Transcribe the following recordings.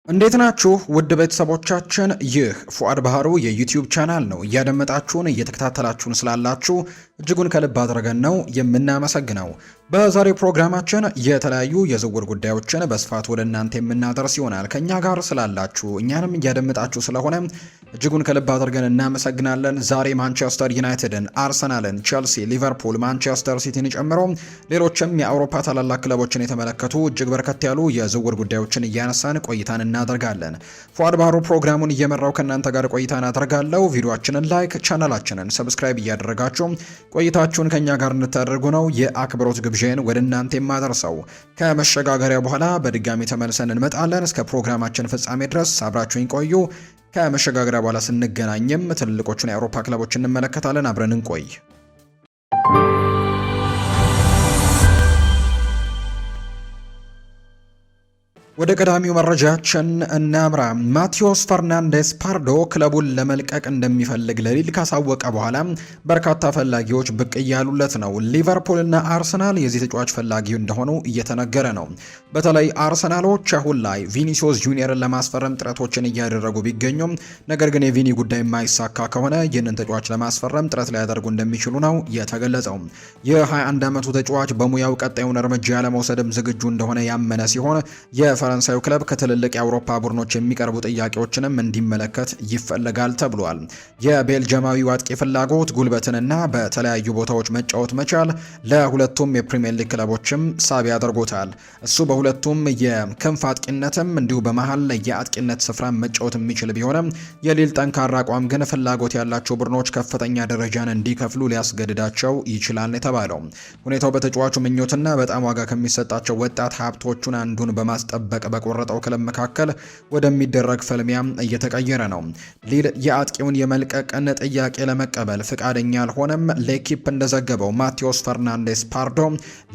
እንዴት ናችሁ ውድ ቤተሰቦቻችን? ይህ ፉአድ ባህሩ የዩቲዩብ ቻናል ነው። እያደመጣችሁን እየተከታተላችሁን ስላላችሁ እጅጉን ከልብ አድርገን ነው የምናመሰግነው። በዛሬው ፕሮግራማችን የተለያዩ የዝውውር ጉዳዮችን በስፋት ወደ እናንተ የምናደርስ ይሆናል። ከኛ ጋር ስላላችሁ እኛንም እያደመጣችሁ ስለሆነ እጅጉን ከልብ አድርገን እናመሰግናለን። ዛሬ ማንቸስተር ዩናይትድን፣ አርሰናልን፣ ቼልሲ፣ ሊቨርፑል፣ ማንቸስተር ሲቲን ጨምሮ ሌሎችም የአውሮፓ ታላላቅ ክለቦችን የተመለከቱ እጅግ በርከት ያሉ የዝውውር ጉዳዮችን እያነሳን ቆይታን እናደርጋለን። ፉአድ ባህሩ ፕሮግራሙን እየመራው ከእናንተ ጋር ቆይታን አደርጋለሁ። ቪዲዮአችንን ላይክ፣ ቻናላችንን ሰብስክራይብ እያደረጋችሁ ቆይታችሁን ከኛ ጋር እንድታደርጉ ነው የአክብሮት ግብዣን ወደ እናንተ የማደርሰው። ከመሸጋገሪያ በኋላ በድጋሚ ተመልሰን እንመጣለን። እስከ ፕሮግራማችን ፍጻሜ ድረስ አብራችሁኝ ቆዩ። ከመሸጋገሪያ በኋላ ስንገናኝም ትልልቆቹን የአውሮፓ ክለቦች እንመለከታለን። አብረን እንቆይ። ወደ ቀዳሚው መረጃችን እናምራ። ማቴዎስ ፈርናንዴስ ፓርዶ ክለቡን ለመልቀቅ እንደሚፈልግ ለሊል ካሳወቀ በኋላ በርካታ ፈላጊዎች ብቅ እያሉለት ነው። ሊቨርፑል እና አርሰናል የዚህ ተጫዋች ፈላጊ እንደሆኑ እየተነገረ ነው። በተለይ አርሰናሎች አሁን ላይ ቪኒሲዮስ ጁኒየርን ለማስፈረም ጥረቶችን እያደረጉ ቢገኙም ነገር ግን የቪኒ ጉዳይ የማይሳካ ከሆነ ይህንን ተጫዋች ለማስፈረም ጥረት ሊያደርጉ እንደሚችሉ ነው የተገለጸው። የ21 ዓመቱ ተጫዋች በሙያው ቀጣዩን እርምጃ ለመውሰድም ዝግጁ እንደሆነ ያመነ ሲሆን ፈረንሳዩ ክለብ ከትልልቅ የአውሮፓ ቡድኖች የሚቀርቡ ጥያቄዎችንም እንዲመለከት ይፈልጋል ተብሏል። የቤልጅማዊው አጥቂ ፍላጎት ጉልበትንና በተለያዩ ቦታዎች መጫወት መቻል ለሁለቱም የፕሪሚየር ሊግ ክለቦችም ሳቢ ያደርጎታል። እሱ በሁለቱም የክንፍ አጥቂነትም እንዲሁ በመሃል የአጥቂነት ስፍራ መጫወት የሚችል ቢሆንም የሊል ጠንካራ አቋም ግን ፍላጎት ያላቸው ቡድኖች ከፍተኛ ደረጃን እንዲከፍሉ ሊያስገድዳቸው ይችላል የተባለው ሁኔታው በተጫዋቹ ምኞትና በጣም ዋጋ ከሚሰጣቸው ወጣት ሀብቶቹን አንዱን በማስጠበቅ በቆረጠው ክለብ መካከል ወደሚደረግ ፍልሚያ እየተቀየረ ነው። ሊል የአጥቂውን የመልቀቅን ጥያቄ ለመቀበል ፍቃደኛ አልሆነም። ሌኪፕ እንደዘገበው ማቴዎስ ፈርናንዴስ ፓርዶ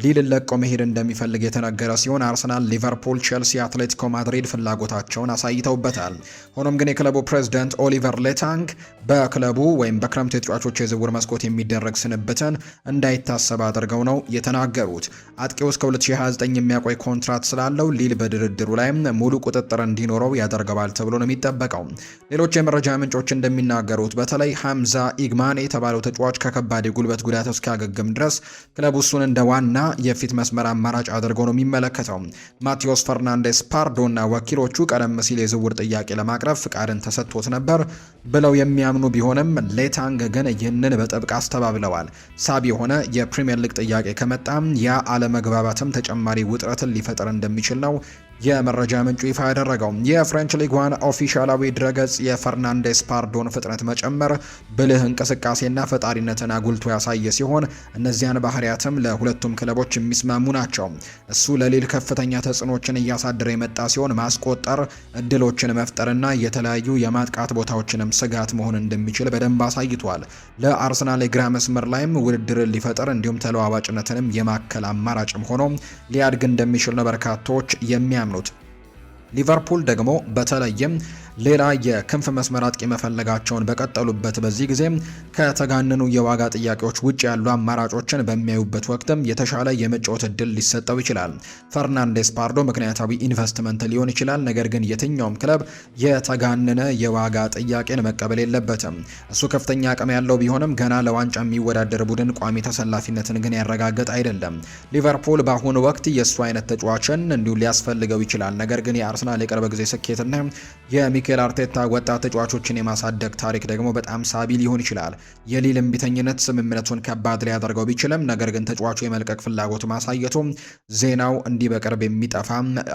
ሊልን ለቆ መሄድ እንደሚፈልግ የተነገረ ሲሆን አርሰናል፣ ሊቨርፑል፣ ቼልሲ፣ አትሌቲኮ ማድሪድ ፍላጎታቸውን አሳይተውበታል። ሆኖም ግን የክለቡ ፕሬዝዳንት ኦሊቨር ሌታንግ በክለቡ ወይም በክረምት የተጫዋቾች የዝውውር መስኮት የሚደረግ ስንብትን እንዳይታሰብ አድርገው ነው የተናገሩት። አጥቂው እስከ 2029 የሚያቆይ ኮንትራት ስላለው ሊል በድርድሩ ላይ ሙሉ ቁጥጥር እንዲኖረው ያደርገዋል ተብሎ ነው የሚጠበቀው። ሌሎች የመረጃ ምንጮች እንደሚናገሩት በተለይ ሐምዛ ኢግማን የተባለው ተጫዋች ከከባድ የጉልበት ጉዳት እስኪያገግም ድረስ ክለቡ እሱን እንደ ዋና የፊት መስመር አማራጭ አድርገው ነው የሚመለከተው። ማቴዎስ ፈርናንዴስ ፓርዶ እና ወኪሎቹ ቀደም ሲል የዝውውር ጥያቄ ለማቅረብ ፍቃድን ተሰጥቶት ነበር ብለው የሚያምኑ ቢሆንም ሌታንግ ግን ይህንን በጥብቅ አስተባብለዋል። ሳቢ የሆነ የፕሪሚየር ሊግ ጥያቄ ከመጣም ያ አለመግባባትም ተጨማሪ ውጥረትን ሊፈጥር እንደሚችል ነው የመረጃ ምንጩ ይፋ ያደረገው። የፍሬንች ሊግ ዋን ኦፊሻላዊ ድረገጽ የፈርናንዴስ ፓርዶን ፍጥነት መጨመር፣ ብልህ እንቅስቃሴና ፈጣሪነትን አጉልቶ ያሳየ ሲሆን እነዚያን ባህሪያትም ለሁለቱም ክለቦች የሚስማሙ ናቸው። እሱ ለሊል ከፍተኛ ተጽዕኖችን እያሳደረ የመጣ ሲሆን ማስቆጠር፣ እድሎችን መፍጠርና የተለያዩ የማጥቃት ቦታዎችንም ስጋት መሆን እንደሚችል በደንብ አሳይቷል። ለአርሰናል የግራ መስመር ላይም ውድድርን ሊፈጥር እንዲሁም ተለዋዋጭነትንም የማከል አማራጭም ሆኖ ሊያድግ እንደሚችል ነው በርካቶች የሚያምኑት። ሊቨርፑል ደግሞ በተለይም ሌላ የክንፍ መስመር አጥቂ መፈለጋቸውን በቀጠሉበት በዚህ ጊዜ ከተጋነኑ የዋጋ ጥያቄዎች ውጭ ያሉ አማራጮችን በሚያዩበት ወቅትም የተሻለ የመጫወት እድል ሊሰጠው ይችላል። ፈርናንዴስ ፓርዶ ምክንያታዊ ኢንቨስትመንት ሊሆን ይችላል፣ ነገር ግን የትኛውም ክለብ የተጋነነ የዋጋ ጥያቄን መቀበል የለበትም። እሱ ከፍተኛ አቅም ያለው ቢሆንም ገና ለዋንጫ የሚወዳደር ቡድን ቋሚ ተሰላፊነትን ግን ያረጋገጥ አይደለም። ሊቨርፑል በአሁኑ ወቅት የእሱ አይነት ተጫዋችን እንዲሁ ሊያስፈልገው ይችላል፣ ነገር ግን የአርሰናል የቅርብ ጊዜ ስኬትና ሚኬል አርቴታ ወጣት ተጫዋቾችን የማሳደግ ታሪክ ደግሞ በጣም ሳቢ ሊሆን ይችላል። የሊል እምቢተኝነት ስምምነቱን ከባድ ሊያደርገው ቢችልም ነገር ግን ተጫዋቹ የመልቀቅ ፍላጎት ማሳየቱ ዜናው እንዲህ በቅርብ የሚጠፋ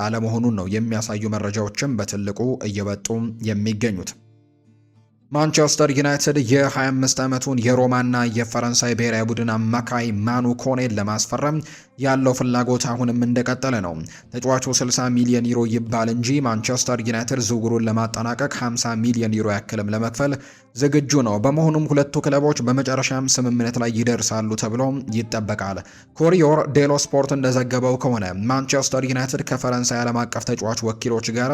አለመሆኑን ነው የሚያሳዩ መረጃዎችም በትልቁ እየወጡ የሚገኙት። ማንቸስተር ዩናይትድ የ25 ዓመቱን የሮማና የፈረንሳይ ብሔራዊ ቡድን አማካይ ማኑ ኮኔን ለማስፈረም ያለው ፍላጎት አሁንም እንደቀጠለ ነው። ተጫዋቹ 60 ሚሊዮን ዩሮ ይባል እንጂ ማንቸስተር ዩናይትድ ዝውውሩን ለማጠናቀቅ 50 ሚሊዮን ዩሮ ያክልም ለመክፈል ዝግጁ ነው። በመሆኑም ሁለቱ ክለቦች በመጨረሻም ስምምነት ላይ ይደርሳሉ ተብሎ ይጠበቃል። ኮሪዮር ዴሎ ስፖርት እንደዘገበው ከሆነ ማንቸስተር ዩናይትድ ከፈረንሳይ ዓለም አቀፍ ተጫዋች ወኪሎች ጋር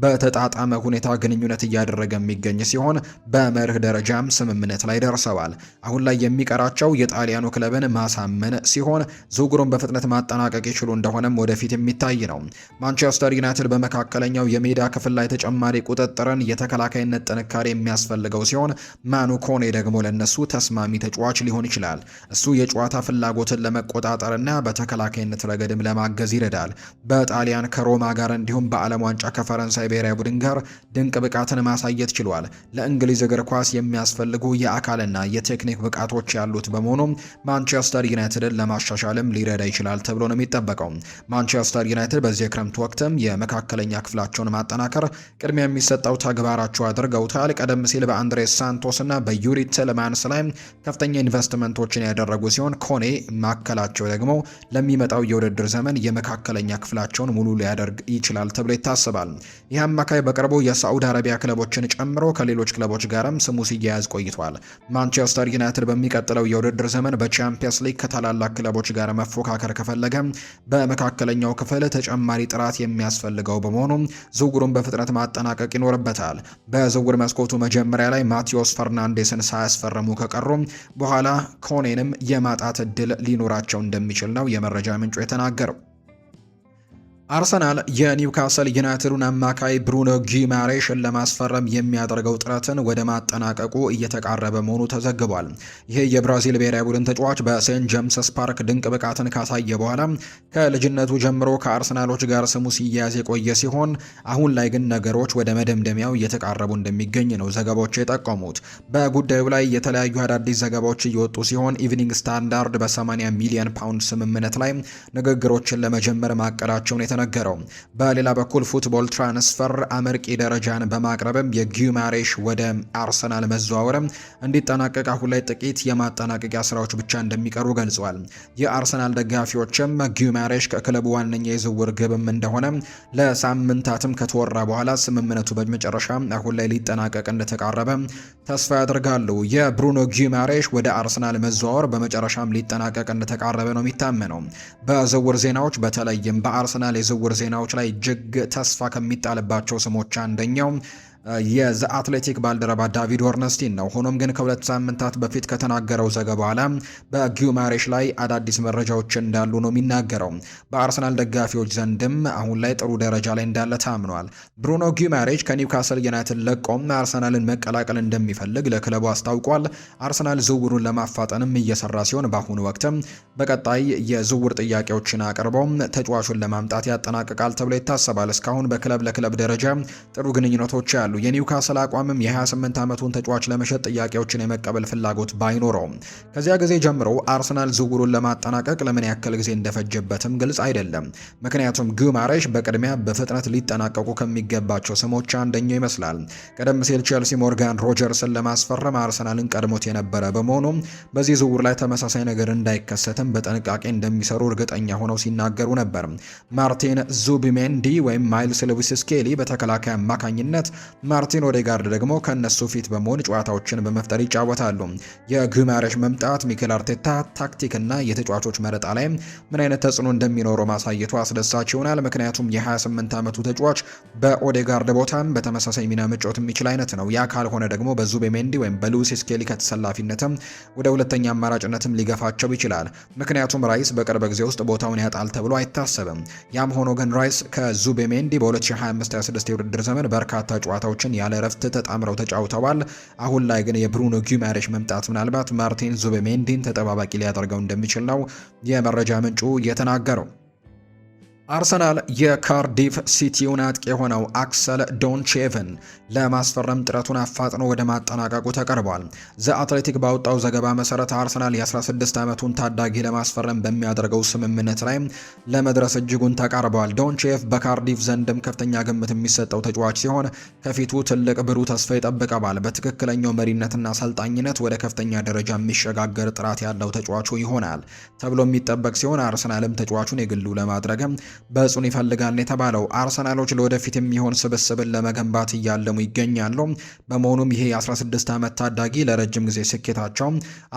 በተጣጣመ ሁኔታ ግንኙነት እያደረገ የሚገኝ ሲሆን በመርህ ደረጃም ስምምነት ላይ ደርሰዋል። አሁን ላይ የሚቀራቸው የጣሊያኑ ክለብን ማሳመን ሲሆን ዝውውሩን በፍጥነት ማጠናቀቅ ይችሉ እንደሆነም ወደፊት የሚታይ ነው። ማንቸስተር ዩናይትድ በመካከለኛው የሜዳ ክፍል ላይ ተጨማሪ ቁጥጥርን፣ የተከላካይነት ጥንካሬ የሚያስፈልገው ሲሆን ማኑ ኮኔ ደግሞ ለነሱ ተስማሚ ተጫዋች ሊሆን ይችላል። እሱ የጨዋታ ፍላጎትን ለመቆጣጠርና በተከላካይነት ረገድም ለማገዝ ይረዳል። በጣሊያን ከሮማ ጋር እንዲሁም በዓለም ዋንጫ ከፈረንሳይ ብሔራዊ ቡድን ጋር ድንቅ ብቃትን ማሳየት ችሏል። ለእንግሊዝ እግር ኳስ የሚያስፈልጉ የአካልና የቴክኒክ ብቃቶች ያሉት በመሆኑ ማንቸስተር ዩናይትድን ለማሻሻልም ሊረዳ ይችላል ተብሎ ነው የሚጠበቀው። ማንቸስተር ዩናይትድ በዚህ የክረምት ወቅትም የመካከለኛ ክፍላቸውን ማጠናከር ቅድሚያ የሚሰጠው ተግባራቸው አድርገውታል። ቀደም ሲል በአንድሬስ ሳንቶስ እና በዩሪ ቲለማንስ ላይ ከፍተኛ ኢንቨስትመንቶችን ያደረጉ ሲሆን ኮኔ ማከላቸው ደግሞ ለሚመጣው የውድድር ዘመን የመካከለኛ ክፍላቸውን ሙሉ ሊያደርግ ይችላል ተብሎ ይታሰባል። ይህ አማካይ በቅርቡ የሳዑዲ አረቢያ ክለቦችን ጨምሮ ከሌሎች ክለቦች ጋርም ስሙ ሲያያዝ ቆይቷል። ማንቸስተር ዩናይትድ በሚቀጥለው የውድድር ዘመን በቻምፒየንስ ሊግ ከታላላቅ ክለቦች ጋር መፎካከር ከፈለገ በመካከለኛው ክፍል ተጨማሪ ጥራት የሚያስፈልገው በመሆኑ ዝውውሩን በፍጥነት ማጠናቀቅ ይኖርበታል። በዝውውር መስኮቱ መጀመሪያ ላይ ማቴዎስ ፈርናንዴስን ሳያስፈረሙ ከቀሩ በኋላ ኮኔንም የማጣት እድል ሊኖራቸው እንደሚችል ነው የመረጃ ምንጩ የተናገረው። አርሰናል የኒውካስል ዩናይትዱን አማካይ ብሩኖ ጊማሬሽን ለማስፈረም የሚያደርገው ጥረትን ወደ ማጠናቀቁ እየተቃረበ መሆኑ ተዘግቧል። ይህ የብራዚል ብሔራዊ ቡድን ተጫዋች በሴንት ጄምስስ ፓርክ ድንቅ ብቃትን ካሳየ በኋላ ከልጅነቱ ጀምሮ ከአርሰናሎች ጋር ስሙ ሲያያዝ የቆየ ሲሆን አሁን ላይ ግን ነገሮች ወደ መደምደሚያው እየተቃረቡ እንደሚገኝ ነው ዘገባዎች የጠቆሙት። በጉዳዩ ላይ የተለያዩ አዳዲስ ዘገባዎች እየወጡ ሲሆን ኢቭኒንግ ስታንዳርድ በ80 ሚሊዮን ፓውንድ ስምምነት ላይ ንግግሮችን ለመጀመር ማቀዳቸውን የተነገረው። በሌላ በኩል ፉትቦል ትራንስፈር አመርቂ ደረጃን በማቅረብም የጊማሬሽ ወደ አርሰናል መዘዋወርም እንዲጠናቀቅ አሁን ላይ ጥቂት የማጠናቀቂያ ስራዎች ብቻ እንደሚቀሩ ገልጿል። የአርሰናል ደጋፊዎችም ጊማሬሽ ከክለቡ ዋነኛ የዝውውር ግብም እንደሆነ ለሳምንታትም ከተወራ በኋላ ስምምነቱ በመጨረሻ አሁን ላይ ሊጠናቀቅ እንደተቃረበ ተስፋ ያደርጋሉ። የብሩኖ ጊማሬሽ ወደ አርሰናል መዘዋወር በመጨረሻም ሊጠናቀቅ እንደተቃረበ ነው የሚታመነው። በዝውውር ዜናዎች በተለይም በአርሰናል የዝውውር ዜናዎች ላይ እጅግ ተስፋ ከሚጣልባቸው ስሞች አንደኛው የዘ አትሌቲክ ባልደረባ ዳቪድ ኦርነስቲን ነው። ሆኖም ግን ከሁለት ሳምንታት በፊት ከተናገረው ዘገባ በኋላ በጊማሬሽ ላይ አዳዲስ መረጃዎች እንዳሉ ነው የሚናገረው። በአርሰናል ደጋፊዎች ዘንድም አሁን ላይ ጥሩ ደረጃ ላይ እንዳለ ታምኗል። ብሩኖ ጊማሬሽ ከኒውካስል ዩናይትድ ለቆም አርሰናልን መቀላቀል እንደሚፈልግ ለክለቡ አስታውቋል። አርሰናል ዝውውሩን ለማፋጠንም እየሰራ ሲሆን በአሁኑ ወቅትም በቀጣይ የዝውውር ጥያቄዎችን አቅርበው ተጫዋቹን ለማምጣት ያጠናቅቃል ተብሎ ይታሰባል። እስካሁን በክለብ ለክለብ ደረጃ ጥሩ ግንኙነቶች ያሉ የኒውካስል አቋምም የ28 ዓመቱን ተጫዋች ለመሸጥ ጥያቄዎችን የመቀበል ፍላጎት ባይኖረውም ከዚያ ጊዜ ጀምሮ አርሰናል ዝውውሩን ለማጠናቀቅ ለምን ያክል ጊዜ እንደፈጀበትም ግልጽ አይደለም። ምክንያቱም ጊማሬሽ በቅድሚያ በፍጥነት ሊጠናቀቁ ከሚገባቸው ስሞች አንደኛው ይመስላል። ቀደም ሲል ቼልሲ ሞርጋን ሮጀርስን ለማስፈረም አርሰናልን ቀድሞት የነበረ በመሆኑ በዚህ ዝውውር ላይ ተመሳሳይ ነገር እንዳይከሰትም በጥንቃቄ እንደሚሰሩ እርግጠኛ ሆነው ሲናገሩ ነበር። ማርቲን ዙቢሜንዲ ወይም ማይልስ ሉዊስ ስኬሊ በተከላካይ አማካኝነት ማርቲን ኦዴጋርድ ደግሞ ከነሱ ፊት በመሆን ጨዋታዎችን በመፍጠር ይጫወታሉ። የጊማሬሽ መምጣት ሚኬል አርቴታ ታክቲክ እና የተጫዋቾች መረጣ ላይ ምን አይነት ተጽዕኖ እንደሚኖረው ማሳየቱ አስደሳች ይሆናል። ምክንያቱም የ28 ዓመቱ ተጫዋች በኦዴጋርድ ቦታም በተመሳሳይ ሚና መጫወት የሚችል አይነት ነው። ያ ካልሆነ ደግሞ በዙቤሜንዲ ወይም በሉዊስ ስኬሊ ከተሰላፊነትም ወደ ሁለተኛ አማራጭነትም ሊገፋቸው ይችላል። ምክንያቱም ራይስ በቅርብ ጊዜ ውስጥ ቦታውን ያጣል ተብሎ አይታሰብም። ያም ሆኖ ግን ራይስ ከዙቤሜንዲ በ2025/26 የውድድር ዘመን በርካታ ጨዋታዎችን ያለ ረፍት ተጣምረው ተጫውተዋል። አሁን ላይ ግን የብሩኖ ጊማሬሽ መምጣት ምናልባት ማርቲን ዙቤሜንዲን ተጠባባቂ ሊያደርገው እንደሚችል ነው የመረጃ ምንጩ የተናገረው። አርሰናል የካርዲፍ ሲቲውን አጥቂ የሆነው አክሰል ዶንቼቭን ለማስፈረም ጥረቱን አፋጥኖ ወደ ማጠናቀቁ ተቀርቧል። ዘ አትሌቲክ ባወጣው ዘገባ መሰረት አርሰናል የ16 ዓመቱን ታዳጊ ለማስፈረም በሚያደርገው ስምምነት ላይ ለመድረስ እጅጉን ተቃርበዋል። ዶንቼቭ በካርዲፍ ዘንድም ከፍተኛ ግምት የሚሰጠው ተጫዋች ሲሆን ከፊቱ ትልቅ ብሩህ ተስፋ ይጠብቀዋል። በትክክለኛው መሪነትና አሰልጣኝነት ወደ ከፍተኛ ደረጃ የሚሸጋገር ጥራት ያለው ተጫዋቹ ይሆናል ተብሎ የሚጠበቅ ሲሆን አርሰናልም ተጫዋቹን የግሉ ለማድረግም በጽኑ ይፈልጋል የተባለው። አርሰናሎች ለወደፊት የሚሆን ስብስብን ለመገንባት እያለሙ ይገኛሉ። በመሆኑም ይሄ የ16 ዓመት ታዳጊ ለረጅም ጊዜ ስኬታቸው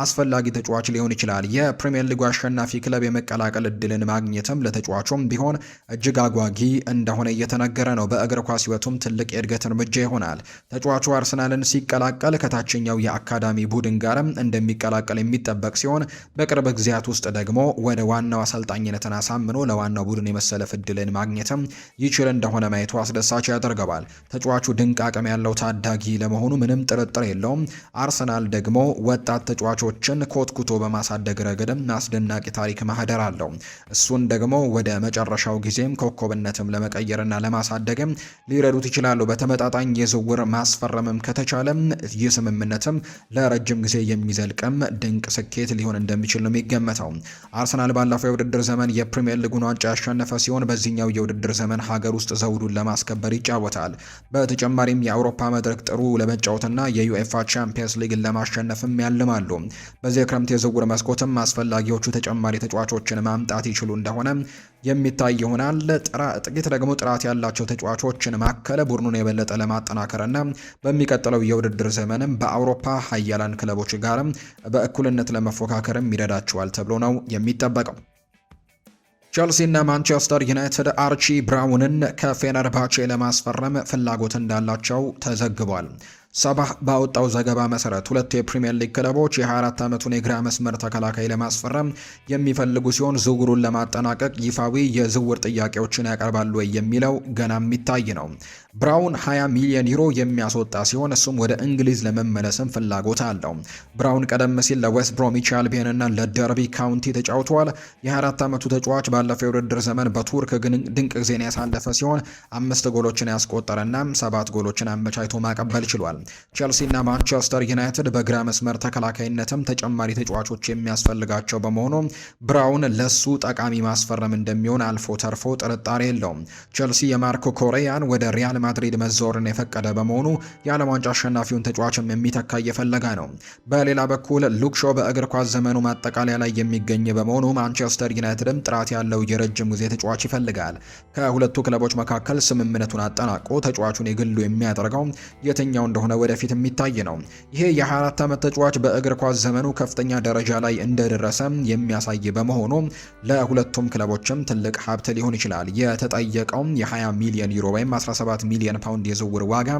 አስፈላጊ ተጫዋች ሊሆን ይችላል። የፕሪሚየር ሊጉ አሸናፊ ክለብ የመቀላቀል እድልን ማግኘትም ለተጫዋቹም ቢሆን እጅግ አጓጊ እንደሆነ እየተነገረ ነው። በእግር ኳስ ሕይወቱም ትልቅ የእድገት እርምጃ ይሆናል። ተጫዋቹ አርሰናልን ሲቀላቀል ከታችኛው የአካዳሚ ቡድን ጋርም እንደሚቀላቀል የሚጠበቅ ሲሆን በቅርብ ጊዜያት ውስጥ ደግሞ ወደ ዋናው አሰልጣኝነትን አሳምኖ ለዋናው ቡድን የመሰለፍ እድልን ማግኘትም ይችል እንደሆነ ማየቱ አስደሳች ያደርገዋል። ተጫዋቹ ድንቅ አቅም ያለው ታዳጊ ለመሆኑ ምንም ጥርጥር የለውም። አርሰናል ደግሞ ወጣት ተጫዋቾችን ኮትኩቶ በማሳደግ ረገድም አስደናቂ ታሪክ ማህደር አለው። እሱን ደግሞ ወደ መጨረሻው ጊዜም ኮከብነትም ለመቀየርና ለማሳደግም ሊረዱት ይችላሉ። በተመጣጣኝ የዝውውር ማስፈረምም ከተቻለም ይህ ስምምነትም ለረጅም ጊዜ የሚዘልቅም ድንቅ ስኬት ሊሆን እንደሚችል ነው የሚገመተው። አርሰናል ባለፈው የውድድር ዘመን የፕሪሚየር ሊጉን ዋንጫ ያሸነፈ ሲሆን በዚህኛው የውድድር ዘመን ሀገር ውስጥ ዘውዱን ለማስከበር ይጫወታል። በተጨማሪም የአውሮፓ መድረክ ጥሩ ለመጫወትና የዩኤፋ ቻምፒየንስ ሊግን ለማሸነፍም ያልማሉ። በዚህ የክረምት የዝውውር መስኮትም አስፈላጊዎቹ ተጨማሪ ተጫዋቾችን ማምጣት ይችሉ እንደሆነ የሚታይ ይሆናል። ጥቂት ደግሞ ጥራት ያላቸው ተጫዋቾችን ማከለ ቡድኑን የበለጠ ለማጠናከርና በሚቀጥለው የውድድር ዘመንም በአውሮፓ ሀያላን ክለቦች ጋርም በእኩልነት ለመፎካከርም ይረዳቸዋል ተብሎ ነው የሚጠበቀው። ቸልሲ እና ማንቸስተር ዩናይትድ አርቺ ብራውንን ከፌነርባቼ ለማስፈረም ፍላጎት እንዳላቸው ተዘግቧል። ሰባህ ባወጣው ዘገባ መሰረት ሁለቱ የፕሪሚየር ሊግ ክለቦች የ24 ዓመቱን የግራ መስመር ተከላካይ ለማስፈረም የሚፈልጉ ሲሆን ዝውውሩን ለማጠናቀቅ ይፋዊ የዝውውር ጥያቄዎችን ያቀርባሉ ወይ የሚለው ገና የሚታይ ነው። ብራውን 20 ሚሊዮን ዩሮ የሚያስወጣ ሲሆን እሱም ወደ እንግሊዝ ለመመለስም ፍላጎት አለው። ብራውን ቀደም ሲል ለዌስት ብሮሚች አልቢዮን እና ለደርቢ ካውንቲ ተጫውተዋል። የ24 ዓመቱ ተጫዋች ባለፈው የውድድር ዘመን በቱርክ ድንቅ ጊዜን ያሳለፈ ሲሆን 5 ጎሎችን ያስቆጠረና 7 ጎሎችን አመቻችቶ ማቀበል ችሏል። ቸልሲ እና ማንቸስተር ዩናይትድ በግራ መስመር ተከላካይነትም ተጨማሪ ተጫዋቾች የሚያስፈልጋቸው በመሆኑ ብራውን ለሱ ጠቃሚ ማስፈረም እንደሚሆን አልፎ ተርፎ ጥርጣሬ የለውም። ቸልሲ የማርኮ ኮሬያን ወደ ሪያል ማድሪድ መዛወርን የፈቀደ በመሆኑ የዓለም ዋንጫ አሸናፊውን ተጫዋችም የሚተካ እየፈለገ ነው። በሌላ በኩል ሉክ ሾው በእግር ኳስ ዘመኑ ማጠቃለያ ላይ የሚገኝ በመሆኑ ማንቸስተር ዩናይትድም ጥራት ያለው የረጅም ጊዜ ተጫዋች ይፈልጋል። ከሁለቱ ክለቦች መካከል ስምምነቱን አጠናቆ ተጫዋቹን የግሉ የሚያደርገው የትኛው እንደሆነ ወደፊት የሚታይ ነው። ይሄ የ24 ዓመት ተጫዋች በእግር ኳስ ዘመኑ ከፍተኛ ደረጃ ላይ እንደደረሰ የሚያሳይ በመሆኑ ለሁለቱም ክለቦችም ትልቅ ሀብት ሊሆን ይችላል። የተጠየቀው የ20 ሚሊዮን ዩሮ ወይም 17 ሚሊዮን ፓውንድ የዝውውር ዋጋ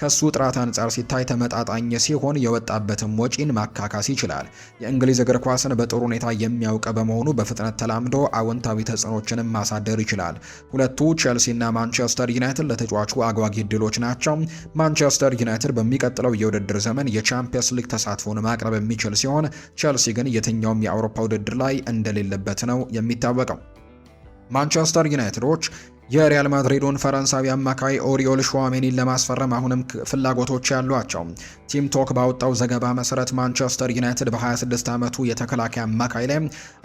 ከሱ ጥራት አንጻር ሲታይ ተመጣጣኝ ሲሆን የወጣበትም ወጪን ማካካስ ይችላል። የእንግሊዝ እግር ኳስን በጥሩ ሁኔታ የሚያውቅ በመሆኑ በፍጥነት ተላምዶ አዎንታዊ ተጽዕኖችንም ማሳደር ይችላል። ሁለቱ ቼልሲና ማንቸስተር ዩናይትድ ለተጫዋቹ አጓጊ እድሎች ናቸው። ማንቸስተር ዩናይትድ በሚቀጥለው የውድድር ዘመን የቻምፒየንስ ሊግ ተሳትፎን ማቅረብ የሚችል ሲሆን ቸልሲ ግን የትኛውም የአውሮፓ ውድድር ላይ እንደሌለበት ነው የሚታወቀው። ማንቸስተር ዩናይትዶች የሪያል ማድሪዱን ፈረንሳዊ አማካይ ኦሪዮል ሹዋሜኒን ለማስፈረም አሁንም ፍላጎቶች ያሏቸው። ቲም ቶክ ባወጣው ዘገባ መሰረት ማንቸስተር ዩናይትድ በ26 ዓመቱ የተከላካይ አማካይ ላይ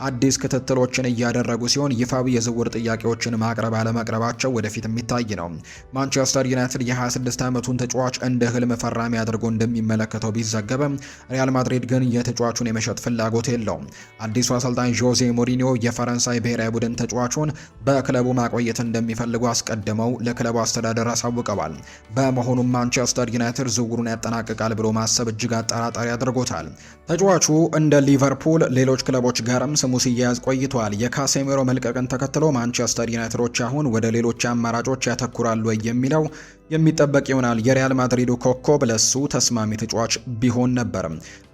አዲስ ክትትሎችን እያደረጉ ሲሆን ይፋዊ የዝውውር ጥያቄዎችን ማቅረብ አለማቅረባቸው ወደፊት የሚታይ ነው። ማንቸስተር ዩናይትድ የ26 ዓመቱን ተጫዋች እንደ ህልም ፈራሚ አድርጎ እንደሚመለከተው ቢዘገብም ሪያል ማድሪድ ግን የተጫዋቹን የመሸጥ ፍላጎት የለውም። አዲሱ አሰልጣኝ ጆዜ ሞሪኒዮ የፈረንሳይ ብሔራዊ ቡድን ተጫዋቹን በክለቡ ማቆየት እንደሚፈልጉ አስቀድመው ለክለቡ አስተዳደር አሳውቀዋል። በመሆኑም ማንቸስተር ዩናይትድ ዝውውሩን ያጠናቅቃል ብሎ ማሰብ እጅግ አጠራጣሪ አድርጎታል። ተጫዋቹ እንደ ሊቨርፑል ሌሎች ክለቦች ጋርም ስሙ ሲያያዝ ቆይቷል። የካሴሜሮ መልቀቅን ተከትሎ ማንቸስተር ዩናይትዶች አሁን ወደ ሌሎች አማራጮች ያተኩራሉ የሚለው የሚጠበቅ ይሆናል። የሪያል ማድሪዱ ኮከብ ለሱ ተስማሚ ተጫዋች ቢሆን ነበር።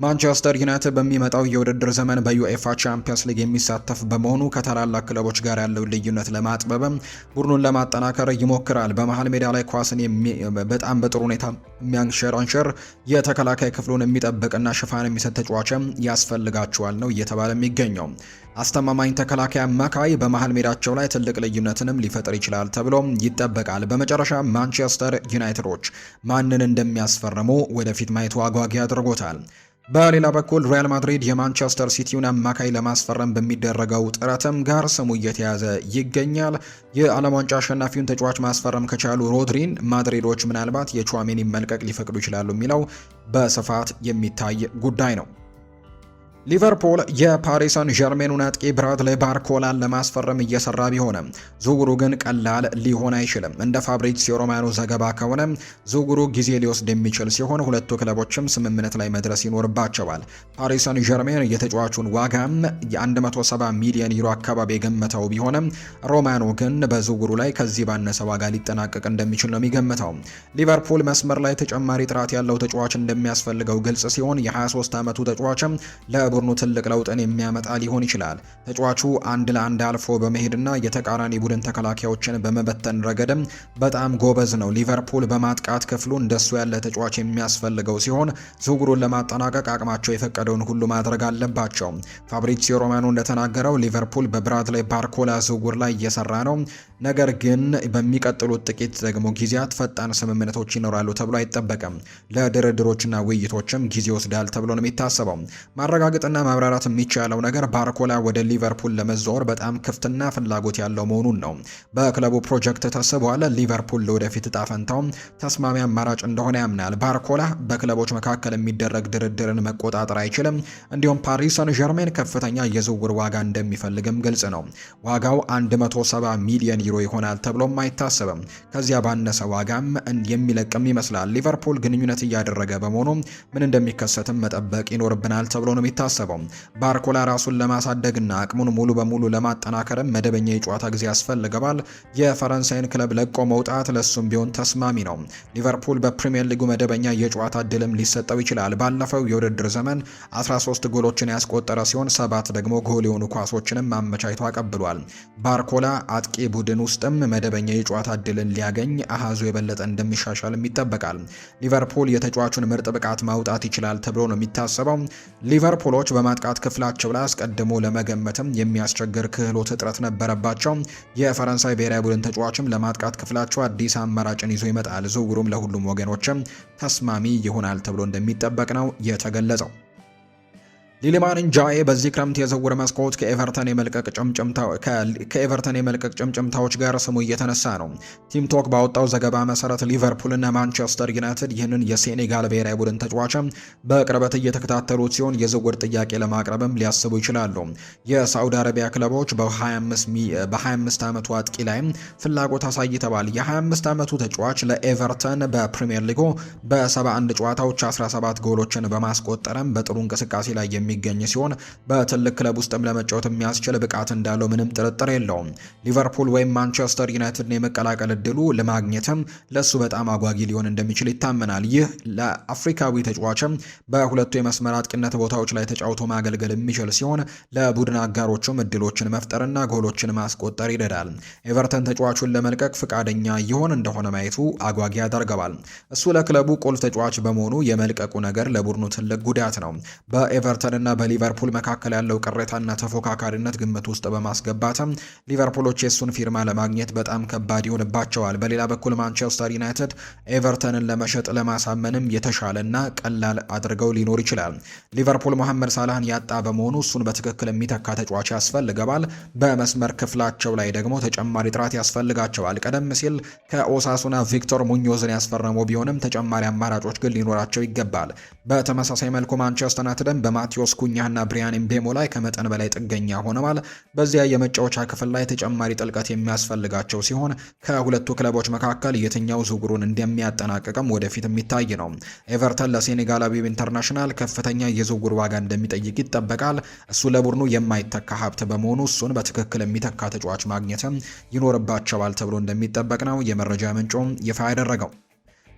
ማንቸስተር ዩናይትድ በሚመጣው የውድድር ዘመን በዩኤፋ ቻምፒየንስ ሊግ የሚሳተፍ በመሆኑ ከታላላቅ ክለቦች ጋር ያለው ልዩነት ለማጥበብ ቡድኑን ለማጠናከር ይሞክራል። በመሃል ሜዳ ላይ ኳስን በጣም በጥሩ ሁኔታ የሚያንሸራንሸር የተከላካይ ክፍሉን የሚጠብቅና ሽፋን የሚሰጥ ተጫዋችም ያስፈልጋቸዋል ነው እየተባለ የሚገኘው። አስተማማኝ ተከላካይ አማካይ በመሃል ሜዳቸው ላይ ትልቅ ልዩነትንም ሊፈጥር ይችላል ተብሎ ይጠበቃል። በመጨረሻ ማንቸስተር ዩናይትዶች ማንን እንደሚያስፈርሙ ወደፊት ማየቱ አጓጊ አድርጎታል። በሌላ በኩል ሪያል ማድሪድ የማንቸስተር ሲቲውን አማካይ ለማስፈረም በሚደረገው ጥረትም ጋር ስሙ እየተያዘ ይገኛል። የዓለም ዋንጫ አሸናፊውን ተጫዋች ማስፈረም ከቻሉ ሮድሪን ማድሪዶች ምናልባት የቹዋሜኒ መልቀቅ ሊፈቅዱ ይችላሉ የሚለው በስፋት የሚታይ ጉዳይ ነው። ሊቨርፑል የፓሪስ ሰን ዠርሜኑን አጥቂ ብራድሌይ ባርኮላን ለማስፈረም እየሰራ ቢሆንም ዝውውሩ ግን ቀላል ሊሆን አይችልም። እንደ ፋብሪዚዮ ሮማኖ ዘገባ ከሆነ ዝውውሩ ጊዜ ሊወስድ የሚችል ሲሆን ሁለቱ ክለቦችም ስምምነት ላይ መድረስ ይኖርባቸዋል። ፓሪስ ሰን ዠርሜን የተጫዋቹን ዋጋም የ170 ሚሊዮን ዩሮ አካባቢ የገመተው ቢሆንም ሮማኖ ግን በዝውውሩ ላይ ከዚህ ባነሰ ዋጋ ሊጠናቀቅ እንደሚችል ነው የሚገምተው። ሊቨርፑል መስመር ላይ ተጨማሪ ጥራት ያለው ተጫዋች እንደሚያስፈልገው ግልጽ ሲሆን የ23 ዓመቱ ተጫዋችም ቡድኑ ትልቅ ለውጥን የሚያመጣ ሊሆን ይችላል። ተጫዋቹ አንድ ለአንድ አልፎ በመሄድና የተቃራኒ ቡድን ተከላካዮችን በመበተን ረገድም በጣም ጎበዝ ነው። ሊቨርፑል በማጥቃት ክፍሉ እንደሱ ያለ ተጫዋች የሚያስፈልገው ሲሆን ዝውውሩን ለማጠናቀቅ አቅማቸው የፈቀደውን ሁሉ ማድረግ አለባቸው። ፋብሪዚዮ ሮማኖ እንደተናገረው ሊቨርፑል በብራድሌይ ባርኮላ ዝውውር ላይ እየሰራ ነው። ነገር ግን በሚቀጥሉት ጥቂት ደግሞ ጊዜያት ፈጣን ስምምነቶች ይኖራሉ ተብሎ አይጠበቅም። ለድርድሮችና ውይይቶችም ጊዜ ወስዳል ተብሎ ነው የሚታሰበው። ማረጋገጥና ማብራራት የሚቻለው ነገር ባርኮላ ወደ ሊቨርፑል ለመዛወር በጣም ክፍትና ፍላጎት ያለው መሆኑን ነው። በክለቡ ፕሮጀክት ተስቧል። ሊቨርፑል ለወደፊት እጣ ፈንታው ተስማሚ አማራጭ እንደሆነ ያምናል። ባርኮላ በክለቦች መካከል የሚደረግ ድርድርን መቆጣጠር አይችልም። እንዲሁም ፓሪስ ሰን ዠርሜን ከፍተኛ የዝውውር ዋጋ እንደሚፈልግም ግልጽ ነው። ዋጋው 170 ሚሊዮን ዩሮ ይሆናል ተብሎም አይታሰብም። ከዚያ ባነሰ ዋጋም የሚለቅም ይመስላል። ሊቨርፑል ግንኙነት እያደረገ በመሆኑ ምን እንደሚከሰትም መጠበቅ ይኖርብናል ተብሎ ነው የሚታሰበው። ባርኮላ ራሱን ለማሳደግና አቅሙን ሙሉ በሙሉ ለማጠናከርም መደበኛ የጨዋታ ጊዜ ያስፈልገዋል። የፈረንሳይን ክለብ ለቆ መውጣት ለሱም ቢሆን ተስማሚ ነው። ሊቨርፑል በፕሪሚየር ሊጉ መደበኛ የጨዋታ እድልም ሊሰጠው ይችላል። ባለፈው የውድድር ዘመን 13 ጎሎችን ያስቆጠረ ሲሆን 7 ደግሞ ጎል የሆኑ ኳሶችንም አመቻችቶ አቀብሏል። ባርኮላ አጥቂ ቡድን ውስጥም መደበኛ የጨዋታ እድልን ሊያገኝ አሃዙ የበለጠ እንደሚሻሻልም ይጠበቃል። ሊቨርፑል የተጫዋቹን ምርጥ ብቃት ማውጣት ይችላል ተብሎ ነው የሚታሰበው። ሊቨርፑሎች በማጥቃት ክፍላቸው ላይ አስቀድሞ ለመገመትም የሚያስቸግር ክህሎት እጥረት ነበረባቸው። የፈረንሳይ ብሔራዊ ቡድን ተጫዋችም ለማጥቃት ክፍላቸው አዲስ አማራጭን ይዞ ይመጣል። ዝውውሩም ለሁሉም ወገኖችም ተስማሚ ይሆናል ተብሎ እንደሚጠበቅ ነው የተገለጸው። ሊሊማን እንጃዬ በዚህ ክረምት የዝውውር መስኮት ከኤቨርተን የመልቀቅ ጭምጭምታዎች ጋር ስሙ እየተነሳ ነው። ቲም ቶክ ባወጣው ዘገባ መሰረት ሊቨርፑል እና ማንቸስተር ዩናይትድ ይህንን የሴኔጋል ብሔራዊ ቡድን ተጫዋች በቅርበት እየተከታተሉት ሲሆን የዝውውር ጥያቄ ለማቅረብም ሊያስቡ ይችላሉ። የሳዑዲ አረቢያ ክለቦች በ25 ዓመቱ አጥቂ ላይ ፍላጎት አሳይተዋል። የ25 ዓመቱ ተጫዋች ለኤቨርተን በፕሪሚየር ሊጉ በ71 ጨዋታዎች 17 ጎሎችን በማስቆጠርም በጥሩ እንቅስቃሴ ላይ የሚገኝ ሲሆን በትልቅ ክለብ ውስጥም ለመጫወት የሚያስችል ብቃት እንዳለው ምንም ጥርጥር የለውም። ሊቨርፑል ወይም ማንቸስተር ዩናይትድን የመቀላቀል እድሉ ለማግኘትም ለሱ በጣም አጓጊ ሊሆን እንደሚችል ይታመናል። ይህ ለአፍሪካዊ ተጫዋችም በሁለቱ የመስመር አጥቂነት ቦታዎች ላይ ተጫውቶ ማገልገል የሚችል ሲሆን ለቡድን አጋሮቹም እድሎችን መፍጠርና ጎሎችን ማስቆጠር ይረዳል። ኤቨርተን ተጫዋቹን ለመልቀቅ ፍቃደኛ ይሆን እንደሆነ ማየቱ አጓጊ ያደርገዋል። እሱ ለክለቡ ቁልፍ ተጫዋች በመሆኑ የመልቀቁ ነገር ለቡድኑ ትልቅ ጉዳት ነው። በኤቨርተን እና በሊቨርፑል መካከል ያለው ቅሬታና ተፎካካሪነት ግምት ውስጥ በማስገባትም ሊቨርፑሎች የሱን ፊርማ ለማግኘት በጣም ከባድ ይሆንባቸዋል። በሌላ በኩል ማንቸስተር ዩናይትድ ኤቨርተንን ለመሸጥ ለማሳመንም የተሻለና ቀላል አድርገው ሊኖር ይችላል። ሊቨርፑል መሐመድ ሳላህን ያጣ በመሆኑ እሱን በትክክል የሚተካ ተጫዋች ያስፈልገዋል። በመስመር ክፍላቸው ላይ ደግሞ ተጨማሪ ጥራት ያስፈልጋቸዋል። ቀደም ሲል ከኦሳሱና ቪክቶር ሙኞዝን ያስፈረመው ቢሆንም ተጨማሪ አማራጮች ግን ሊኖራቸው ይገባል። በተመሳሳይ መልኩ ማንቸስተር ዩናይትድን በማቴዎስ ኩኛና ብሪያን ኤምቤሞ ላይ ከመጠን በላይ ጥገኛ ሆነዋል። በዚያ የመጫወቻ ክፍል ላይ ተጨማሪ ጥልቀት የሚያስፈልጋቸው ሲሆን ከሁለቱ ክለቦች መካከል የትኛው ዝውውሩን እንደሚያጠናቅቅም ወደፊት የሚታይ ነው። ኤቨርተን ለሴኔጋላዊው ኢንተርናሽናል ከፍተኛ የዝውውር ዋጋ እንደሚጠይቅ ይጠበቃል። እሱ ለቡድኑ የማይተካ ሀብት በመሆኑ እሱን በትክክል የሚተካ ተጫዋች ማግኘትም ይኖርባቸዋል ተብሎ እንደሚጠበቅ ነው የመረጃ ምንጩም ይፋ ያደረገው።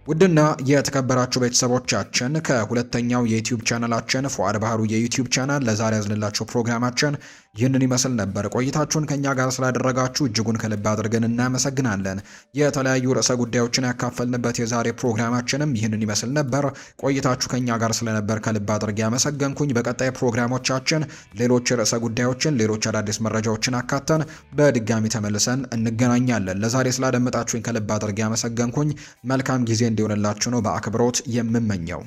ውድና የተከበራችሁ ቤተሰቦቻችን ከሁለተኛው የዩቲዩብ ቻናላችን ፉአድ ባህሩ የዩቲዩብ ቻናል ለዛሬ ያዝንላችሁ ፕሮግራማችን ይህንን ይመስል ነበር። ቆይታችሁን ከኛ ጋር ስላደረጋችሁ እጅጉን ከልብ አድርገን እናመሰግናለን። የተለያዩ ርዕሰ ጉዳዮችን ያካፈልንበት የዛሬ ፕሮግራማችንም ይህንን ይመስል ነበር። ቆይታችሁ ከኛ ጋር ስለነበር ከልብ አድርጌ ያመሰገንኩኝ። በቀጣይ ፕሮግራሞቻችን ሌሎች ርዕሰ ጉዳዮችን፣ ሌሎች አዳዲስ መረጃዎችን አካተን በድጋሚ ተመልሰን እንገናኛለን። ለዛሬ ስላደመጣችሁኝ ከልብ አድርጌ ያመሰገንኩኝ። መልካም ጊዜ እንዲሆንላችሁ ነው በአክብሮት የምመኘው።